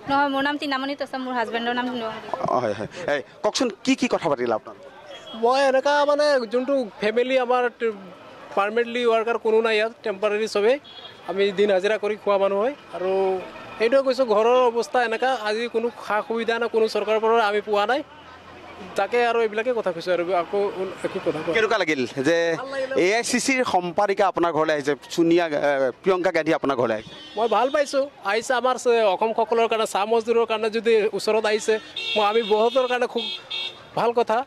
নহয় মোৰ নাম তিনামণি তছা মোৰ হাজবেণ্ডৰ নাম হয় হয় এই কওকচোন কি কথা পাতিলা আপোনালোক মই এনেকা মানে যোনটো ফেমিলি আমাৰ পাৰ্মানেণ্টলি ৱাৰ্কাৰ কোনো নাই ইয়াত টেম্পৰাৰী চবেই আমি দিন হাজিৰা কৰি খোৱা মানুহ হয় আৰু সেইটোৱে কৈছোঁ ঘৰৰ অৱস্থা এনেকা আজি কোনো সা সুবিধা নাই কোনো চৰকাৰৰ পৰা আমি পোৱা নাই তাকে আৰু এইবিলাকে কথা কৈছোঁ আৰু আকৌ একো কথা কেনেকুৱা লাগিল যে AICCৰ সম্পাদিকা আপোনাৰ ঘৰলৈ আহিছে সোনিয়া প্ৰিয়ংকা গান্ধী আপোনাৰ ঘৰলৈ আহিছে মই ভাল পাইছোঁ আহিছে আমাৰ অসমসকলৰ কাৰণে চাহ মজদুৰৰ কাৰণে যদি ওচৰত আহিছে মই আমি বহুতৰ কাৰণে খুব ভাল কথা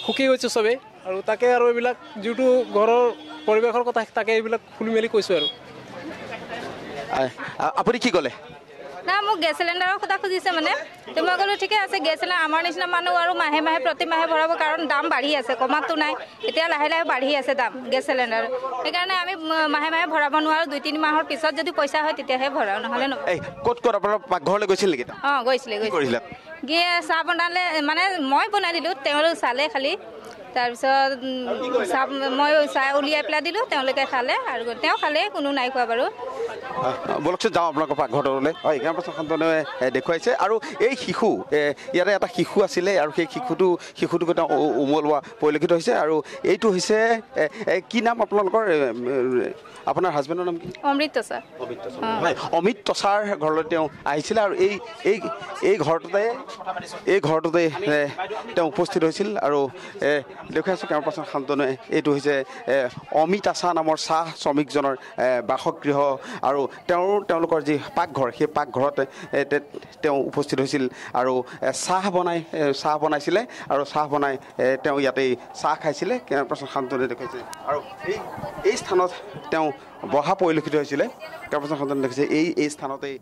সুখী হৈছোঁ চবেই আৰু তাকে আৰু এইবিলাক যিটো ঘৰৰ পৰিৱেশৰ কথা তাকে এইবিলাক খুলি মেলি কৈছোঁ আৰু আপুনি কি ক'লে না মোক গেছ চিলিণ্ডাৰৰ কথা খুজিছে মানে তো মই ক'লোঁ ঠিকে আছে গেছ চিলিণ্ডাৰ আমাৰ নিচিনা মানুহ আৰু মাহে মাহে প্ৰতি মাহে ভৰাব কাৰণ দাম বাঢ়ি আছে কমাতো নাই এতিয়া লাহে লাহে বাঢ়ি আছে দাম গেছ চিলিণ্ডাৰ সেইকাৰণে আমি মাহে মাহে ভৰাব নোৱাৰোঁ 2-3 মাহৰ পিছত যদি পইচা হয় তেতিয়াহে ভৰাওঁ নহ'লে নহয় এই ক'ত আপোনাৰ পাকঘৰলৈ গৈছিল নেকি অঁ গৈছিলে চাহ বনালে মানে মই বনাই দিলোঁ তেওঁলোকে চালে খালি তাৰপিছত চাহ মই চাহ উলিয়াই পেলাই দিলোঁ তেওঁলোকে খালে আৰু তেওঁ খালে কোনো নাই খোৱা বাৰু বলকচোন যাওঁ আপোনালোকৰ পাকঘৰটোলৈ হয় এঘাৰ পাছত সন্তানে দেখুৱাইছে আৰু এই শিশু ইয়াতে এটা শিশু আছিলে আৰু সেই শিশুটোক এটা উমলোৱা পৰিলক্ষিত হৈছে আৰু এইটো হৈছে কি নাম আপোনালোকৰ আপোনাৰ হাজবেণ্ডৰ নাম কি অমৃত তছা হয় অমিত তছাৰ ঘৰলৈ তেওঁ আহিছিলে আৰু এই ঘৰটোতে তেওঁ উপস্থিত হৈছিল আৰু দেখুৱাইছোঁ কেমেৰা পাৰ্চন শান্তনুৱে এইটো হৈছে অমিত আছা নামৰ চাহ শ্ৰমিকজনৰ বাসগৃহ আৰু তেওঁলোকৰ যি পাকঘৰ সেই পাকঘৰত তেওঁ উপস্থিত হৈছিল আৰু চাহ বনাইছিলে আৰু চাহ বনাই তেওঁ ইয়াতেই চাহ খাইছিলে কেমেৰা পাৰ্চন শান্তনুৱে দেখুৱাইছে আৰু এই স্থানত তেওঁ বহা পৰিলক্ষিত হৈছিলে কেমেৰা পাৰ্চন শান্তনুৱে দেখিছে এই স্থানতেই